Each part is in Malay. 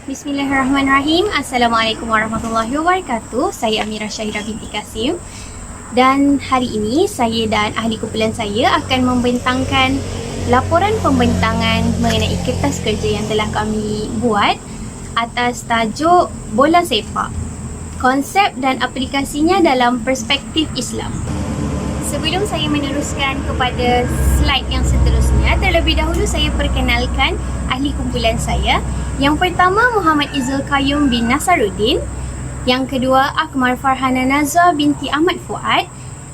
Bismillahirrahmanirrahim. Assalamualaikum warahmatullahi wabarakatuh. Saya Amirah Syahira binti Kasim. Dan hari ini saya dan ahli kumpulan saya akan membentangkan laporan pembentangan mengenai kertas kerja yang telah kami buat atas tajuk Bola Sepak, konsep dan aplikasinya dalam perspektif Islam. Sebelum saya meneruskan kepada slide yang seterusnya, terlebih dahulu saya perkenalkan ahli kumpulan saya. Yang pertama, Muhammad Izzul Qayyum bin Nasaruddin. Yang kedua, Akmal Farhana Nazwa binti Ahmad Fuad.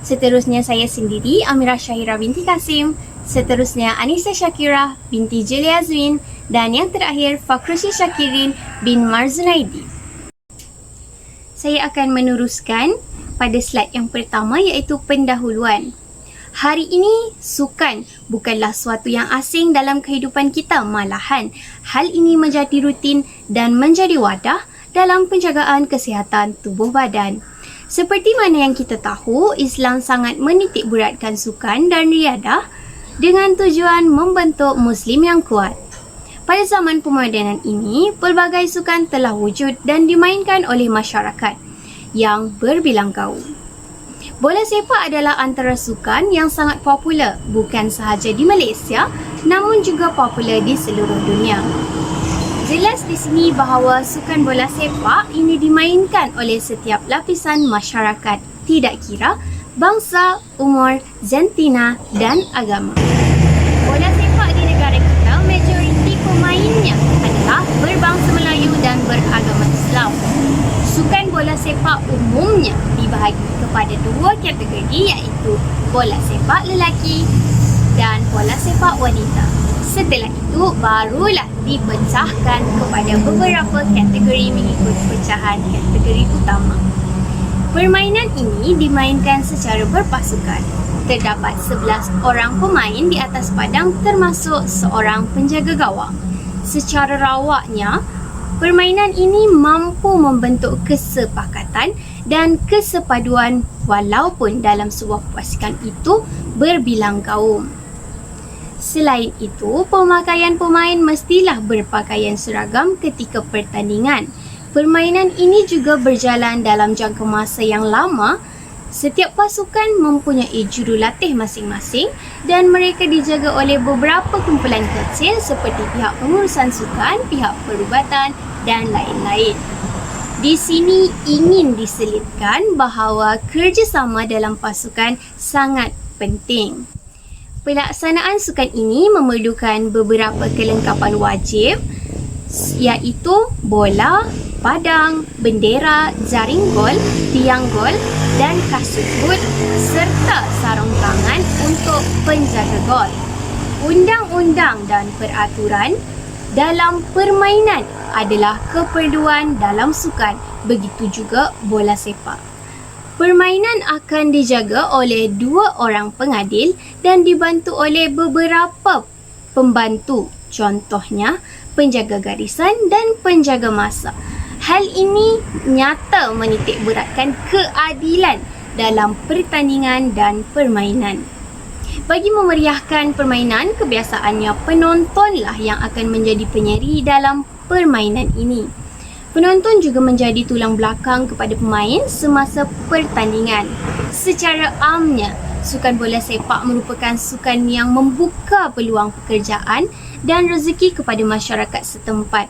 Seterusnya saya sendiri, Amirah Syahira binti Kasim. Seterusnya Anissa Syakira binti Julia Azwin. Dan yang terakhir, Fakhrusi Syakirin bin Marzunaidi. Saya akan meneruskan pada slide yang pertama, iaitu pendahuluan. Hari ini, sukan bukanlah suatu yang asing dalam kehidupan kita. Malahan, hal ini menjadi rutin dan menjadi wadah dalam penjagaan kesihatan tubuh badan. Seperti mana yang kita tahu, Islam sangat menitik beratkan sukan dan riadah dengan tujuan membentuk Muslim yang kuat. Pada zaman pemodenan ini, pelbagai sukan telah wujud dan dimainkan oleh masyarakat yang berbilang gaul. Bola sepak adalah antara sukan yang sangat popular bukan sahaja di Malaysia namun juga popular di seluruh dunia. Jelas di sini bahawa sukan bola sepak ini dimainkan oleh setiap lapisan masyarakat, tidak kira bangsa, umur, jantina dan agama. Bola sepak di negara kita, majoriti pemainnya adalah berbangsa Melayu dan beragama Islam. Sukan bola sepak umumnya dibahagi kepada dua kategori, iaitu bola sepak lelaki dan bola sepak wanita. Setelah itu barulah dipecahkan kepada beberapa kategori mengikut pecahan kategori utama. Permainan ini dimainkan secara berpasukan. Terdapat 11 orang pemain di atas padang termasuk seorang penjaga gawang. Secara rawaknya, permainan ini mampu membentuk kesepakatan dan kesepaduan walaupun dalam sebuah pasukan itu berbilang kaum. Selain itu, pemakaian pemain mestilah berpakaian seragam ketika pertandingan. Permainan ini juga berjalan dalam jangka masa yang lama. Setiap pasukan mempunyai jurulatih masing-masing dan mereka dijaga oleh beberapa kumpulan kecil seperti pihak pengurusan sukan, pihak perubatan dan lain-lain. Di sini ingin diselitkan bahawa kerjasama dalam pasukan sangat penting. Pelaksanaan sukan ini memerlukan beberapa kelengkapan wajib, iaitu bola, padang, bendera, jaring gol, tiang gol dan kasut boot serta sarung tangan untuk penjaga gol. Undang-undang dan peraturan dalam permainan adalah keperluan dalam sukan, begitu juga bola sepak. Permainan akan dijaga oleh 2 orang pengadil dan dibantu oleh beberapa pembantu, contohnya penjaga garisan dan penjaga masa. Hal ini nyata menitik beratkan keadilan dalam pertandingan dan permainan. Bagi memeriahkan permainan, kebiasaannya penontonlah yang akan menjadi penyeri dalam permainan ini. Penonton juga menjadi tulang belakang kepada pemain semasa pertandingan. Secara amnya, sukan bola sepak merupakan sukan yang membuka peluang pekerjaan dan rezeki kepada masyarakat setempat.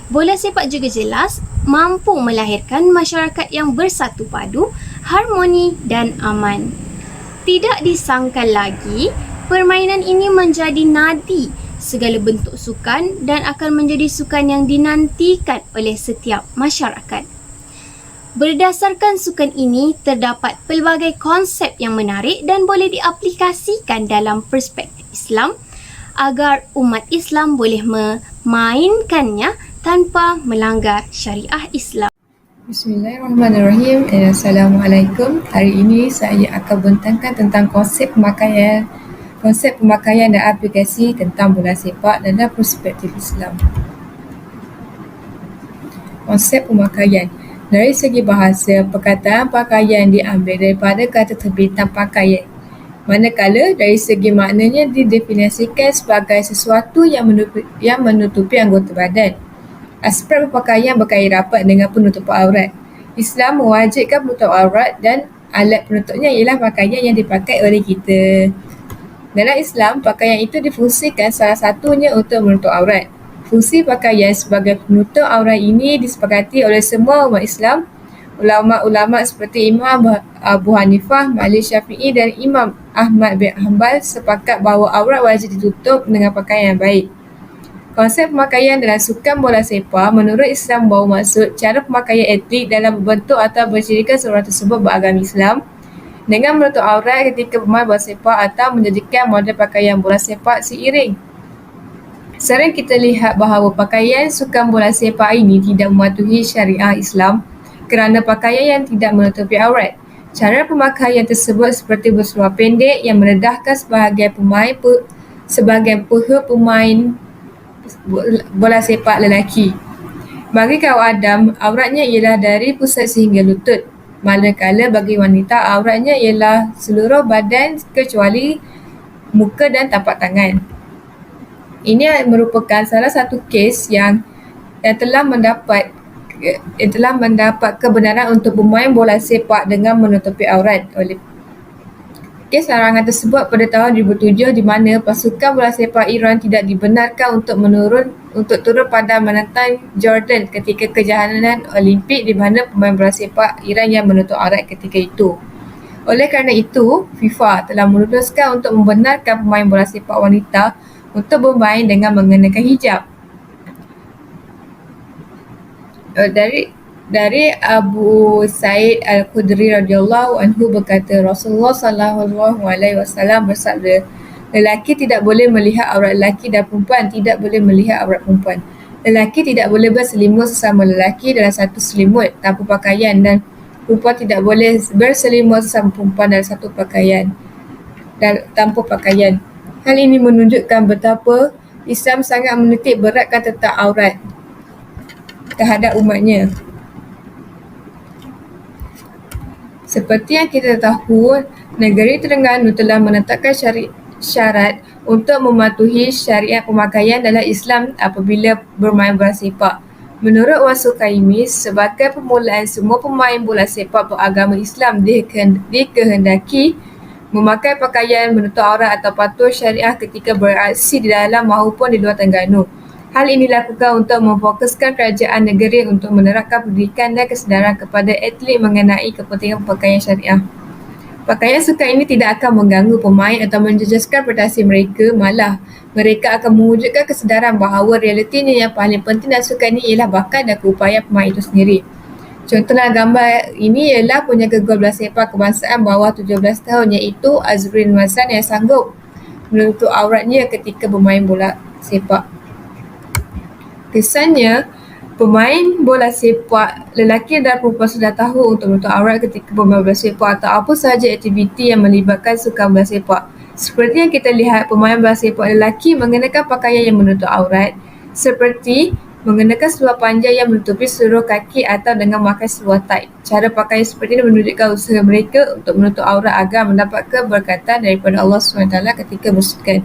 Bola sepak juga jelas mampu melahirkan masyarakat yang bersatu padu, harmoni dan aman. Tidak disangkal lagi, permainan ini menjadi nadi segala bentuk sukan dan akan menjadi sukan yang dinantikan oleh setiap masyarakat. Berdasarkan sukan ini, terdapat pelbagai konsep yang menarik dan boleh diaplikasikan dalam perspektif Islam agar umat Islam boleh memainkannya tanpa melanggar syariah Islam. Bismillahirrahmanirrahim. Assalamualaikum. Hari ini saya akan bentangkan tentang konsep pemakaian dan aplikasi tentang bola sepak dalam perspektif Islam. Konsep pemakaian. Dari segi bahasa, perkataan pakaian diambil daripada kata terbitan pakaian. Manakala dari segi maknanya didefinisikan sebagai sesuatu yang menutupi anggota badan. Aspek berpakaian berkait rapat dengan penutup aurat. Islam mewajibkan penutup aurat dan alat penutupnya ialah pakaian yang dipakai oleh kita. Dalam Islam, pakaian itu difungsikan salah satunya untuk menutup aurat. Fungsi pakaian sebagai penutup aurat ini disepakati oleh semua umat Islam. Ulama-ulama seperti Imam Abu Hanifah, Malik Syafi'i dan Imam Ahmad bin Hanbal sepakat bahawa aurat wajib ditutup dengan pakaian yang baik. Konsep pemakaian dalam sukan bola sepak menurut Islam bahawa maksud cara pemakaian atlet dalam membentuk atau bercirikan seorang tersebut beragama Islam dengan menutup aurat ketika bermain bola sepak atau menjadikan model pakaian bola sepak seiring. Sering kita lihat bahawa pakaian sukan bola sepak ini tidak mematuhi syariah Islam kerana pakaian yang tidak menutupi aurat. Cara pemakaian tersebut seperti berseluar pendek yang merendahkan sebahagian pemain bola sepak lelaki. Bagi kaum Adam, auratnya ialah dari pusat sehingga lutut. Manakala bagi wanita, auratnya ialah seluruh badan kecuali muka dan tapak tangan. Ini merupakan salah satu kes yang telah mendapat kebenaran untuk bermain bola sepak dengan menutupi aurat. Oleh kes larangan tersebut pada tahun 2007 di mana pasukan bola sepak Iran tidak dibenarkan untuk turun padang menentang Jordan ketika kejohanan Olimpik di mana pemain bola sepak Iran yang menutup aurat ketika itu. Oleh kerana itu, FIFA telah memutuskan untuk membenarkan pemain bola sepak wanita untuk bermain dengan mengenakan hijab. Dari Abu Sa'id Al-Khudri radhiyallahu anhu berkata, Rasulullah sallallahu alaihi wasallam bersabda, lelaki tidak boleh melihat aurat lelaki dan perempuan tidak boleh melihat aurat perempuan. Lelaki tidak boleh berselimut sesama lelaki dalam satu selimut tanpa pakaian dan perempuan tidak boleh berselimut sesama perempuan dalam satu pakaian tanpa pakaian. Hal ini menunjukkan betapa Islam sangat menitik beratkan tentang aurat terhadap umatnya. Seperti yang kita tahu, negeri Terengganu telah menetapkan syarat untuk mematuhi syariat pemakaian dalam Islam apabila bermain bola sepak. Menurut Wasul Kaimi, sebagai permulaan semua pemain bola sepak beragama Islam dikehendaki memakai pakaian menutup aurat atau patuh syariah ketika beraksi di dalam maupun di luar Terengganu. Hal ini dilakukan untuk memfokuskan kerajaan negeri untuk menerapkan pendidikan dan kesedaran kepada atlet mengenai kepentingan pakaian syariah. Pakaian sukan ini tidak akan mengganggu pemain atau menjejaskan prestasi mereka, malah mereka akan mewujudkan kesedaran bahawa realitinya yang paling penting dalam sukan ini ialah bakat dan keupayaan pemain itu sendiri. Contoh gambar ini ialah penjaga gol bola sepak kebangsaan bawah 17 tahun iaitu Azrin Mazlan yang sanggup menutup auratnya ketika bermain bola sepak. Kesannya, pemain bola sepak lelaki dan perempuan sudah tahu untuk menutup aurat ketika bermain bola sepak atau apa sahaja aktiviti yang melibatkan sukan bola sepak. Seperti yang kita lihat, pemain bola sepak lelaki mengenakan pakaian yang menutup aurat seperti mengenakan seluar panjang yang menutupi seluruh kaki atau dengan memakai seluar tight. Cara pakaian seperti ini menunjukkan usaha mereka untuk menutup aurat agar mendapat keberkatan daripada Allah SWT ketika bersukan.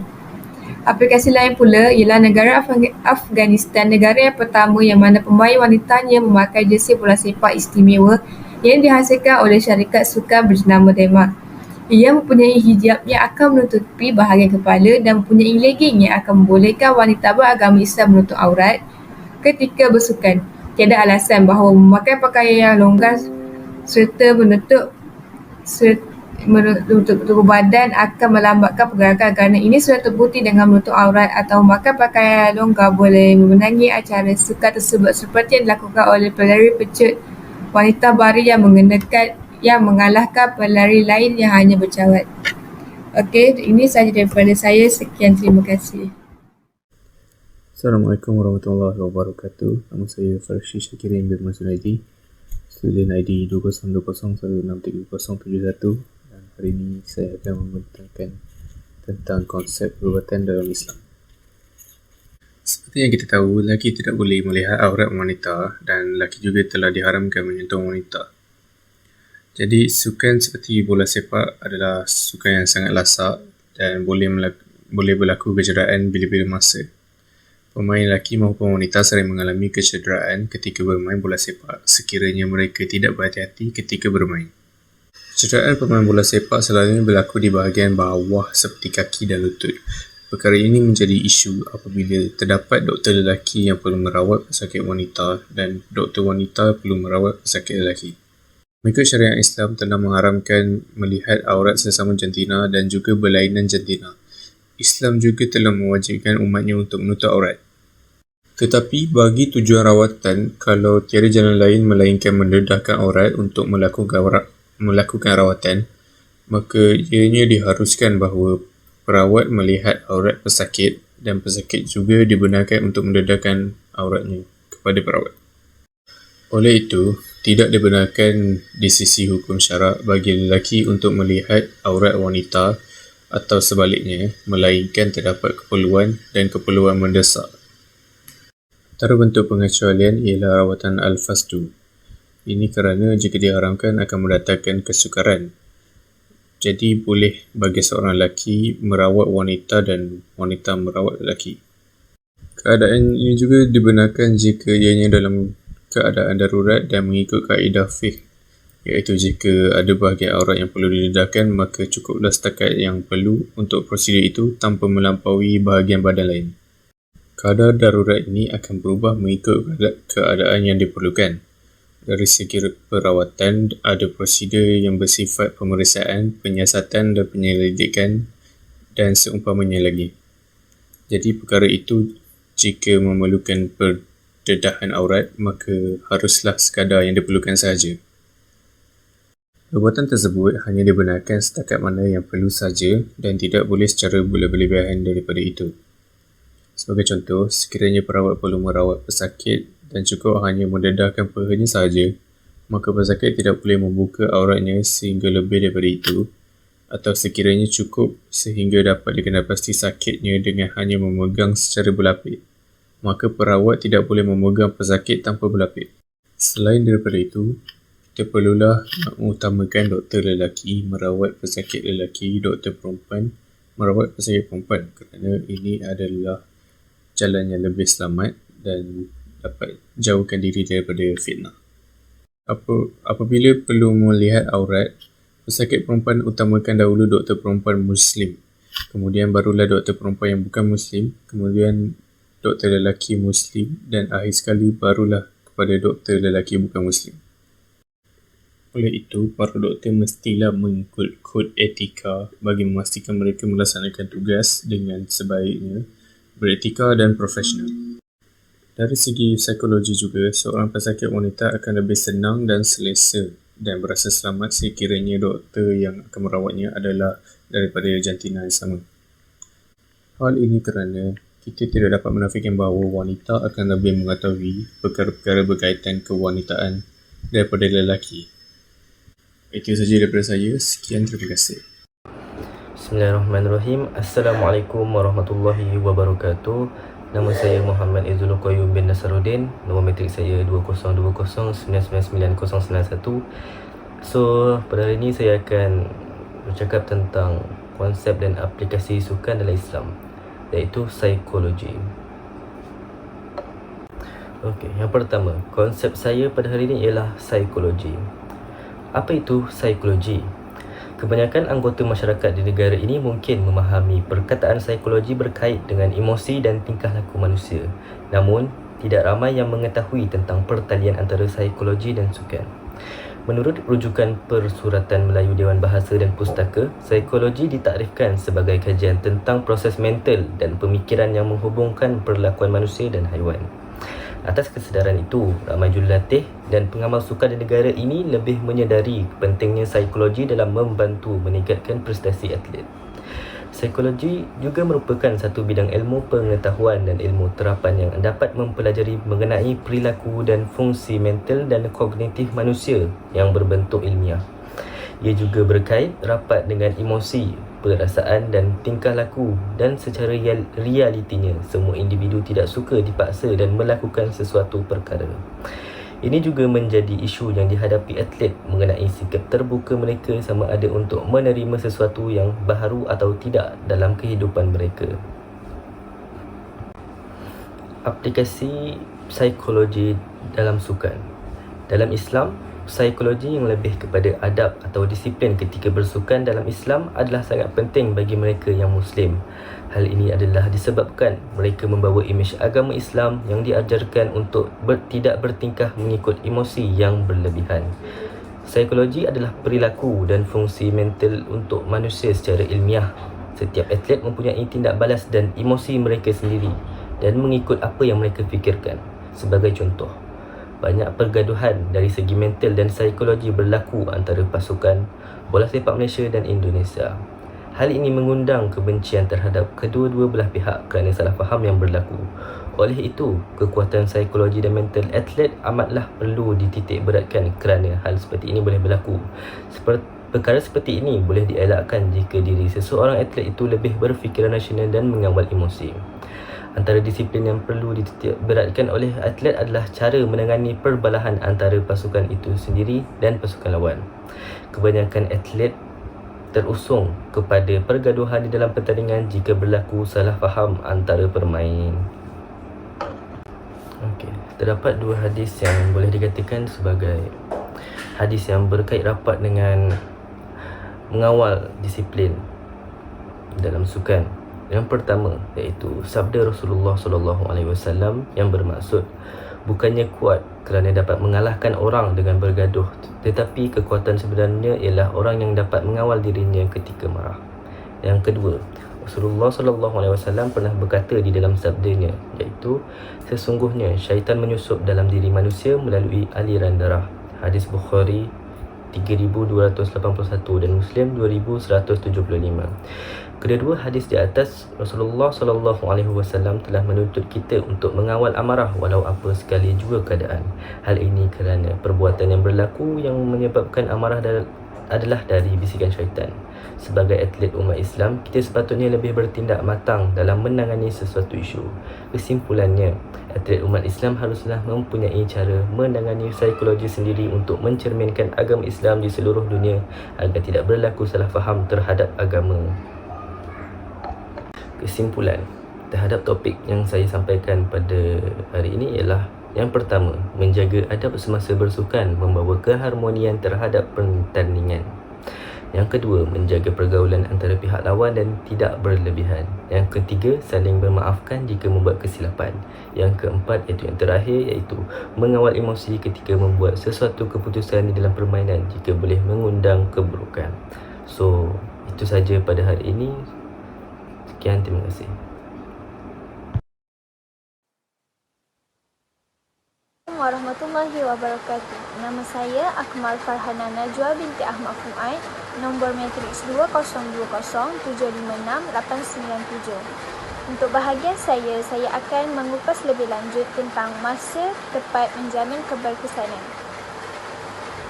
Aplikasi lain pula ialah negara Afghanistan, negara yang pertama yang mana pemain wanitanya memakai jersey bola sepak istimewa yang dihasilkan oleh syarikat sukan berjenama Denmark. Ia mempunyai hijab yang akan menutupi bahagian kepala dan mempunyai legging yang akan membolehkan wanita beragama Islam menutup aurat ketika bersukan. Tiada alasan bahawa memakai pakaian yang longgar serta menutup badan akan melambatkan pergerakan kerana ini sudah terbukti dengan menutup aurat atau memakai pakaian longgar boleh memenangi acara sukan tersebut seperti yang dilakukan oleh pelari pecut wanita Bari yang mengalahkan pelari lain yang hanya bercawat. Okey, ini sahaja daripada saya. Sekian, terima kasih. Assalamualaikum warahmatullahi wabarakatuh. Nama saya Farshi Syakirin bin Masudadi, student ID 2020163071. Dan hari ini saya akan membentangkan tentang konsep perubatan dalam Islam. Seperti yang kita tahu, lelaki tidak boleh melihat aurat wanita dan lelaki juga telah diharamkan menyentuh wanita. Jadi sukan seperti bola sepak adalah sukan yang sangat lasak dan boleh berlaku kecederaan bila-bila masa. Pemain lelaki maupun wanita sering mengalami kecederaan ketika bermain bola sepak sekiranya mereka tidak berhati-hati ketika bermain. Kecederaan pemain bola sepak selalunya berlaku di bahagian bawah seperti kaki dan lutut. Perkara ini menjadi isu apabila terdapat doktor lelaki yang perlu merawat pesakit wanita dan doktor wanita perlu merawat pesakit lelaki. Mengikut syariat Islam telah mengharamkan melihat aurat sesama jantina dan juga berlainan jantina. Islam juga telah mewajibkan umatnya untuk menutup aurat. Tetapi bagi tujuan rawatan, kalau tiada jalan lain melainkan mendedahkan aurat untuk melakukan rawatan, maka ianya diharuskan bahawa perawat melihat aurat pesakit dan pesakit juga dibenarkan untuk mendedahkan auratnya kepada perawat. Oleh itu, tidak dibenarkan di sisi hukum syarak bagi lelaki untuk melihat aurat wanita atau sebaliknya, melainkan terdapat keperluan dan keperluan mendesak. Antara bentuk pengecualian ialah rawatan al-fasdu. Ini kerana jika diharamkan akan mendatangkan kesukaran. Jadi boleh bagi seorang lelaki merawat wanita dan wanita merawat lelaki. Keadaan ini juga dibenarkan jika ianya dalam keadaan darurat dan mengikut kaedah fiqh, iaitu jika ada bahagian aurat yang perlu didedahkan, maka cukuplah setakat yang perlu untuk prosedur itu tanpa melampaui bahagian badan lain. Kadar darurat ini akan berubah mengikut keadaan yang diperlukan. Dari segi perawatan, ada prosedur yang bersifat pemeriksaan, penyiasatan dan penyelidikan dan seumpamanya lagi. Jadi perkara itu, jika memerlukan pendedahan aurat, maka haruslah sekadar yang diperlukan sahaja. Perbuatan tersebut hanya dibenarkan setakat mana yang perlu saja dan tidak boleh secara berlebihan daripada itu. Sebagai contoh, sekiranya perawat perlu merawat pesakit dan cukup hanya mendedahkan pahanya sahaja, maka pesakit tidak boleh membuka auratnya sehingga lebih daripada itu, atau sekiranya cukup sehingga dapat dikenal pasti sakitnya dengan hanya memegang secara berlapik, maka perawat tidak boleh memegang pesakit tanpa berlapik. Selain daripada itu, kita perlulah mengutamakan doktor lelaki merawat pesakit lelaki, doktor perempuan merawat pesakit perempuan kerana ini adalah jalan yang lebih selamat dan dapat jauhkan diri daripada fitnah. Apabila perlu melihat aurat, pesakit perempuan utamakan dahulu doktor perempuan Muslim, kemudian barulah doktor perempuan yang bukan Muslim, kemudian doktor lelaki Muslim dan akhir sekali barulah kepada doktor lelaki bukan Muslim. Oleh itu, para doktor mestilah mengikut kod etika bagi memastikan mereka melaksanakan tugas dengan sebaiknya, beretika dan profesional. Dari segi psikologi juga, seorang pesakit wanita akan lebih senang dan selesa dan berasa selamat sekiranya doktor yang akan merawatnya adalah daripada jantina yang sama. Hal ini kerana kita tidak dapat menafikan bahawa wanita akan lebih mengetahui perkara-perkara berkaitan kewanitaan daripada lelaki. Itu sahaja daripada saya. Sekian, terima kasih. Bismillahirrahmanirrahim. Assalamualaikum warahmatullahi wabarakatuh. Nama saya Muhammad Izul Qayyum bin Nasaruddin. Nombor matrik saya 2020999091. So, pada hari ini saya akan bercakap tentang konsep dan aplikasi sukan dalam Islam, iaitu psikologi. Okey, yang pertama, konsep saya pada hari ini ialah psikologi. Apa itu psikologi? Kebanyakan anggota masyarakat di negara ini mungkin memahami perkataan psikologi berkait dengan emosi dan tingkah laku manusia. Namun, tidak ramai yang mengetahui tentang pertalian antara psikologi dan sukan. Menurut rujukan Persuratan Melayu Dewan Bahasa dan Pustaka, psikologi ditakrifkan sebagai kajian tentang proses mental dan pemikiran yang menghubungkan perlakuan manusia dan haiwan. Atas kesedaran itu, ramai jurulatih dan pengamal sukan di negara ini lebih menyedari pentingnya psikologi dalam membantu meningkatkan prestasi atlet. Psikologi juga merupakan satu bidang ilmu pengetahuan dan ilmu terapan yang dapat mempelajari mengenai perilaku dan fungsi mental dan kognitif manusia yang berbentuk ilmiah. Ia juga berkait rapat dengan emosi, perasaan dan tingkah laku, dan secara realitinya semua individu tidak suka dipaksa dan melakukan sesuatu perkara. Ini juga menjadi isu yang dihadapi atlet mengenai sikap terbuka mereka sama ada untuk menerima sesuatu yang baharu atau tidak dalam kehidupan mereka. Aplikasi psikologi dalam sukan. Dalam Islam, psikologi yang lebih kepada adab atau disiplin ketika bersukan dalam Islam adalah sangat penting bagi mereka yang Muslim. Hal ini adalah disebabkan mereka membawa imej agama Islam yang diajarkan untuk tidak bertingkah mengikut emosi yang berlebihan. Psikologi adalah perilaku dan fungsi mental untuk manusia secara ilmiah. Setiap atlet mempunyai tindak balas dan emosi mereka sendiri dan mengikut apa yang mereka fikirkan. Sebagai contoh, banyak pergaduhan dari segi mental dan psikologi berlaku antara pasukan bola sepak Malaysia dan Indonesia. Hal ini mengundang kebencian terhadap kedua-dua belah pihak kerana salah faham yang berlaku. Oleh itu, kekuatan psikologi dan mental atlet amatlah perlu dititik beratkan kerana hal seperti ini boleh berlaku. Perkara seperti ini boleh dielakkan jika diri seseorang atlet itu lebih berfikiran rasional dan mengawal emosi. Antara disiplin yang perlu dititik beratkan oleh atlet adalah cara menangani perbalahan antara pasukan itu sendiri dan pasukan lawan. Kebanyakan atlet terusung kepada pergaduhan di dalam pertandingan jika berlaku salah faham antara pemain. Terdapat dua hadis yang boleh dikatakan sebagai hadis yang berkait rapat dengan mengawal disiplin dalam sukan. Yang pertama iaitu sabda Rasulullah SAW yang bermaksud, bukannya kuat kerana dapat mengalahkan orang dengan bergaduh, tetapi kekuatan sebenarnya ialah orang yang dapat mengawal dirinya ketika marah. Yang kedua, Rasulullah SAW pernah berkata di dalam sabdanya, iaitu sesungguhnya syaitan menyusup dalam diri manusia melalui aliran darah. Hadis Bukhari 3281 dan Muslim 2175. Kedua-dua hadis di atas, Rasulullah SAW telah menuntut kita untuk mengawal amarah walau apa sekali jua keadaan. Hal ini kerana perbuatan yang berlaku yang menyebabkan amarah adalah dari bisikan syaitan. Sebagai atlet umat Islam, kita sepatutnya lebih bertindak matang dalam menangani sesuatu isu. Kesimpulannya, atlet umat Islam haruslah mempunyai cara menangani psikologi sendiri untuk mencerminkan agama Islam di seluruh dunia agar tidak berlaku salah faham terhadap agama. Kesimpulan terhadap topik yang saya sampaikan pada hari ini ialah, yang pertama, menjaga adab semasa bersukan membawa keharmonian terhadap pertandingan. Yang kedua, menjaga pergaulan antara pihak lawan dan tidak berlebihan. Yang ketiga, saling bermaafkan jika membuat kesilapan. Yang keempat, iaitu yang terakhir, iaitu mengawal emosi ketika membuat sesuatu keputusan di dalam permainan jika boleh mengundang keburukan. So, itu saja pada hari ini. Sekian, terima kasih. Warahmatullahi wabarakatuh. Nama saya Akmal Farhana Najwa binti Ahmad Fuad, nombor matriks 2020756897. Untuk bahagian saya akan mengupas lebih lanjut tentang masa tepat menjamin keberkesanan.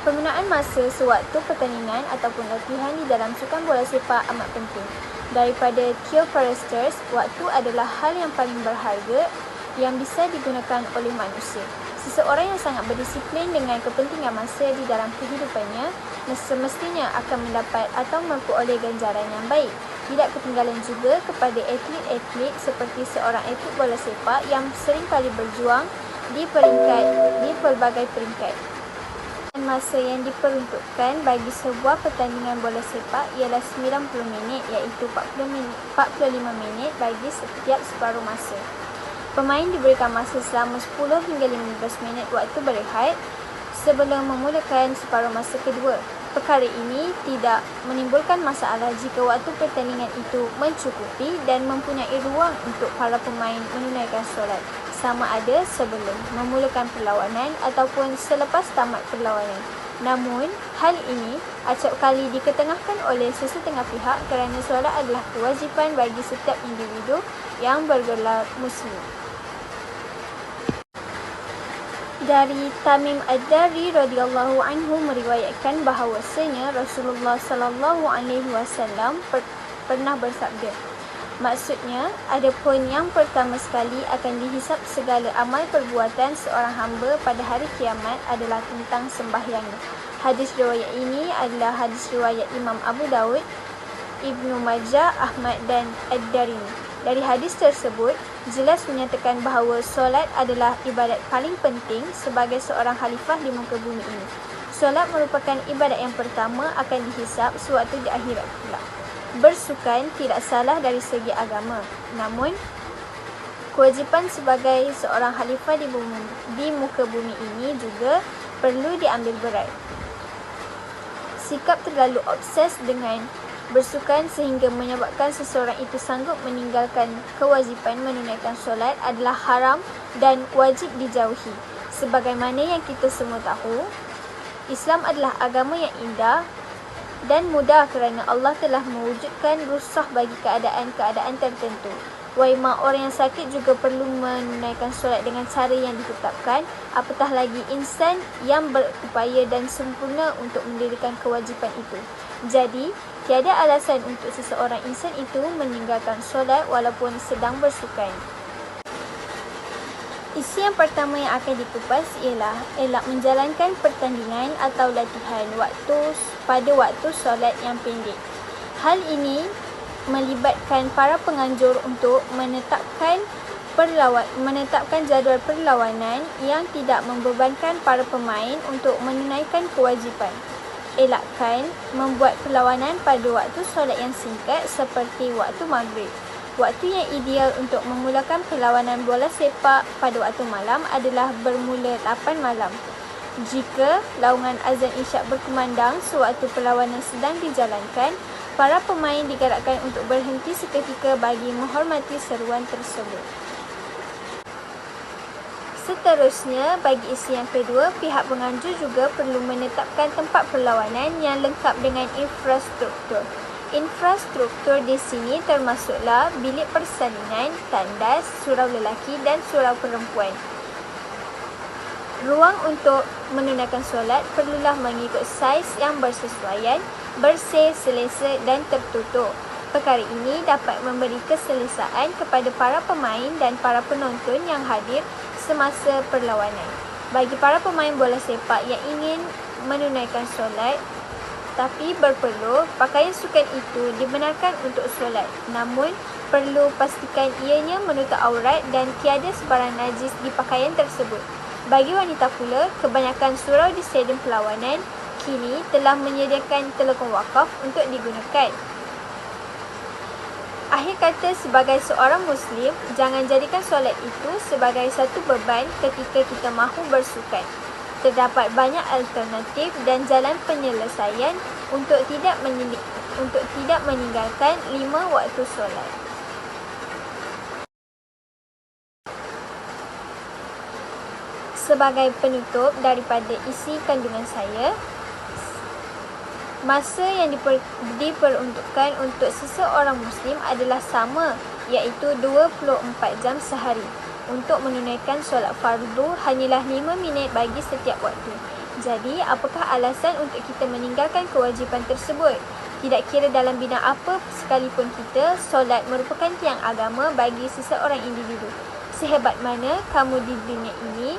Penggunaan masa sewaktu pertandingan ataupun latihan di dalam sukan bola sepak amat penting. Daripada Theo Forster, waktu adalah hal yang paling berharga yang bisa digunakan oleh manusia. Seseorang yang sangat berdisiplin dengan kepentingan masa di dalam kehidupannya semestinya akan mendapat atau memperoleh ganjaran yang baik. Tidak ketinggalan juga kepada atlet-atlet seperti seorang atlet bola sepak yang seringkali berjuang di pelbagai peringkat. Masa yang diperuntukkan bagi sebuah pertandingan bola sepak ialah 90 minit, iaitu 45 minit bagi setiap separuh masa. Pemain diberikan masa selama 10 hingga 15 minit waktu berehat sebelum memulakan separuh masa kedua. Perkara ini tidak menimbulkan masalah jika waktu pertandingan itu mencukupi dan mempunyai ruang untuk para pemain menunaikan solat, sama ada sebelum memulakan perlawanan ataupun selepas tamat perlawanan. Namun, hal ini acap kali diketengahkan oleh sesetengah pihak kerana solat adalah kewajipan bagi setiap individu yang bergelar Muslim. Dari Tamim Ad-Dari radhiyallahu anhu meriwayatkan bahawasanya Rasulullah sallallahu alaihi wasallam pernah bersabda, maksudnya, adapun yang pertama sekali akan dihisap segala amal perbuatan seorang hamba pada hari kiamat adalah tentang sembahyangnya. Hadis riwayat ini adalah hadis riwayat Imam Abu Dawud, Ibnu Majah, Ahmad dan Ad-Darimi. Dari hadis tersebut, jelas menyatakan bahawa solat adalah ibadat paling penting sebagai seorang khalifah di muka bumi ini. Solat merupakan ibadat yang pertama akan dihisap sewaktu di akhirat pula. Bersukan tidak salah dari segi agama, namun kewajipan sebagai seorang khalifah di muka bumi ini juga perlu diambil berat. Sikap terlalu obses dengan bersukan sehingga menyebabkan seseorang itu sanggup meninggalkan kewajipan menunaikan solat adalah haram dan wajib dijauhi. Sebagaimana yang kita semua tahu, Islam adalah agama yang indah dan mudah kerana Allah telah mewujudkan rukhsah bagi keadaan-keadaan tertentu. Waima orang yang sakit juga perlu menunaikan solat dengan cara yang ditetapkan, apatah lagi insan yang berupaya dan sempurna untuk mendirikan kewajipan itu. Jadi, tiada alasan untuk seseorang insan itu meninggalkan solat walaupun sedang bersukan. Isu yang pertama yang akan dikupas ialah elak menjalankan pertandingan atau latihan pada waktu solat yang pendek. Hal ini melibatkan para penganjur untuk menetapkan jadual perlawanan yang tidak membebankan para pemain untuk menunaikan kewajipan. Elakkan membuat perlawanan pada waktu solat yang singkat seperti waktu maghrib. Waktu yang ideal untuk memulakan perlawanan bola sepak pada waktu malam adalah bermula 8 malam. Jika laungan azan isyak berkumandang sewaktu perlawanan sedang dijalankan, para pemain digalakkan untuk berhenti seketika bagi menghormati seruan tersebut. Seterusnya, bagi isu yang kedua, pihak penganjur juga perlu menetapkan tempat perlawanan yang lengkap dengan infrastruktur. Infrastruktur di sini termasuklah bilik persalinan, tandas, surau lelaki dan surau perempuan. Ruang untuk menunaikan solat perlulah mengikut saiz yang bersesuaian, bersih, selesa dan tertutup. Perkara ini dapat memberi keselesaan kepada para pemain dan para penonton yang hadir semasa perlawanan. Bagi para pemain bola sepak yang ingin menunaikan solat tapi berpeluh, pakaian sukan itu dibenarkan untuk solat. Namun, perlu pastikan ianya menutup aurat dan tiada sebarang najis di pakaian tersebut. Bagi wanita pula, kebanyakan surau di stadium perlawanan kini telah menyediakan telekong wakaf untuk digunakan. Akhir kata, sebagai seorang Muslim, jangan jadikan solat itu sebagai satu beban ketika kita mahu bersukan. Terdapat banyak alternatif dan jalan penyelesaian untuk tidak meninggalkan 5 waktu solat. Sebagai penutup daripada isi kandungan saya, masa yang diperuntukkan untuk seseorang Muslim adalah sama, iaitu 24 jam sehari. Untuk menunaikan solat fardu hanyalah 5 minit bagi setiap waktu. Jadi, apakah alasan untuk kita meninggalkan kewajipan tersebut? Tidak kira dalam bidang apa sekalipun kita, solat merupakan tiang agama bagi seseorang individu. Sehebat mana kamu di dunia ini,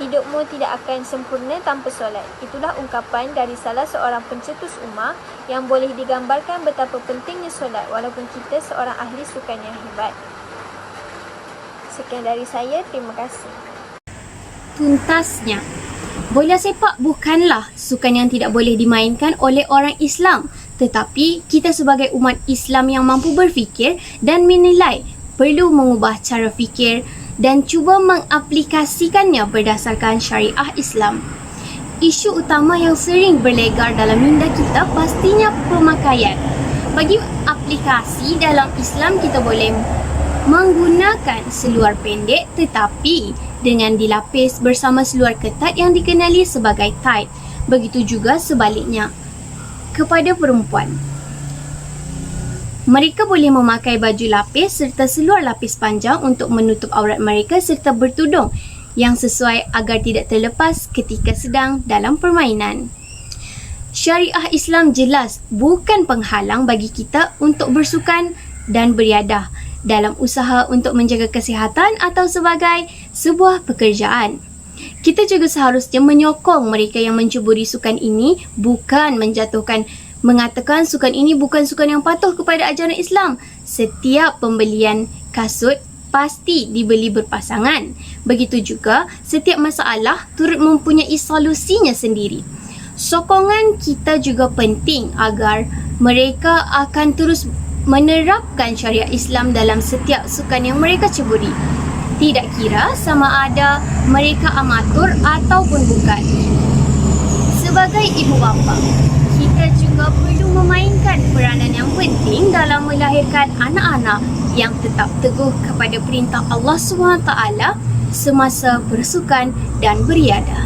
hidupmu tidak akan sempurna tanpa solat. Itulah ungkapan dari salah seorang pencetus ummah yang boleh digambarkan betapa pentingnya solat walaupun kita seorang ahli sukan yang hebat. Sekian dari saya, terima kasih. Tuntasnya, bola sepak bukanlah sukan yang tidak boleh dimainkan oleh orang Islam, tetapi kita sebagai umat Islam yang mampu berfikir dan menilai perlu mengubah cara fikir dan cuba mengaplikasikannya berdasarkan syariah Islam. Isu utama yang sering berlegar dalam minda kita pastinya pemakaian. Bagi aplikasi dalam Islam, kita boleh menggunakan seluar pendek tetapi dengan dilapis bersama seluar ketat yang dikenali sebagai tight. Begitu juga sebaliknya kepada perempuan. Mereka boleh memakai baju lapis serta seluar lapis panjang untuk menutup aurat mereka serta bertudung yang sesuai agar tidak terlepas ketika sedang dalam permainan. Syariah Islam jelas bukan penghalang bagi kita untuk bersukan dan beriadah dalam usaha untuk menjaga kesihatan atau sebagai sebuah pekerjaan. Kita juga seharusnya menyokong mereka yang mencuburi sukan ini, bukan mengatakan sukan ini bukan sukan yang patuh kepada ajaran Islam. Setiap pembelian kasut pasti dibeli berpasangan. Begitu juga setiap masalah turut mempunyai solusinya sendiri. Sokongan kita juga penting agar mereka akan terus menerapkan syariat Islam dalam setiap sukan yang mereka ceburi. Tidak kira sama ada mereka amatur ataupun bukan. Sebagai ibu bapa, kita juga perlu memainkan peranan yang penting dalam melahirkan anak-anak yang tetap teguh kepada perintah Allah SWT semasa bersukan dan beriadah.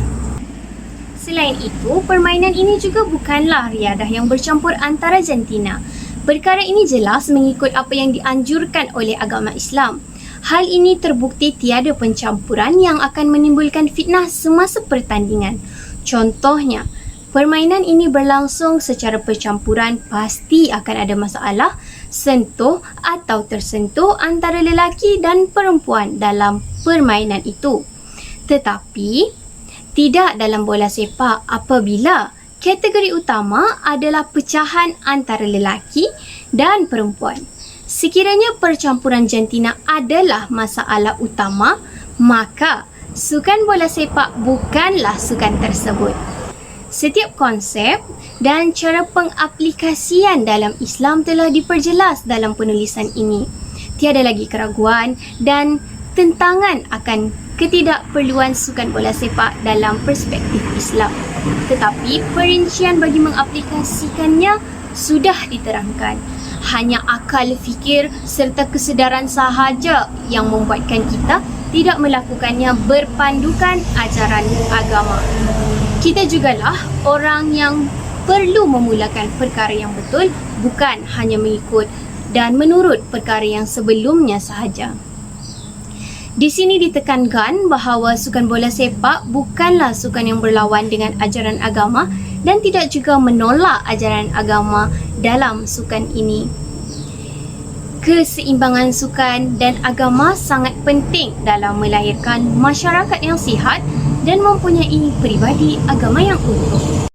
Selain itu, permainan ini juga bukanlah riadah yang bercampur antara jantina. Perkara ini jelas mengikut apa yang dianjurkan oleh agama Islam. Hal ini terbukti tiada pencampuran yang akan menimbulkan fitnah semasa pertandingan. Contohnya, permainan ini berlangsung secara percampuran, pasti akan ada masalah, sentuh atau tersentuh antara lelaki dan perempuan dalam permainan itu. Tetapi, tidak dalam bola sepak apabila kategori utama adalah pecahan antara lelaki dan perempuan. Sekiranya percampuran jantina adalah masalah utama, maka sukan bola sepak bukanlah sukan tersebut. Setiap konsep dan cara pengaplikasian dalam Islam telah diperjelas dalam penulisan ini. Tiada lagi keraguan dan tentangan akan ketidakperluan sukan bola sepak dalam perspektif Islam. Tetapi perincian bagi mengaplikasikannya sudah diterangkan. Hanya akal fikir serta kesedaran sahaja yang membuatkan kita tidak melakukannya berpandukan ajaran agama. Kita jugalah orang yang perlu memulakan perkara yang betul, bukan hanya mengikut dan menurut perkara yang sebelumnya sahaja. Di sini ditekankan bahawa sukan bola sepak bukanlah sukan yang berlawan dengan ajaran agama dan tidak juga menolak ajaran agama dalam sukan ini. Keseimbangan sukan dan agama sangat penting dalam melahirkan masyarakat yang sihat dan mempunyai peribadi agama yang utuh.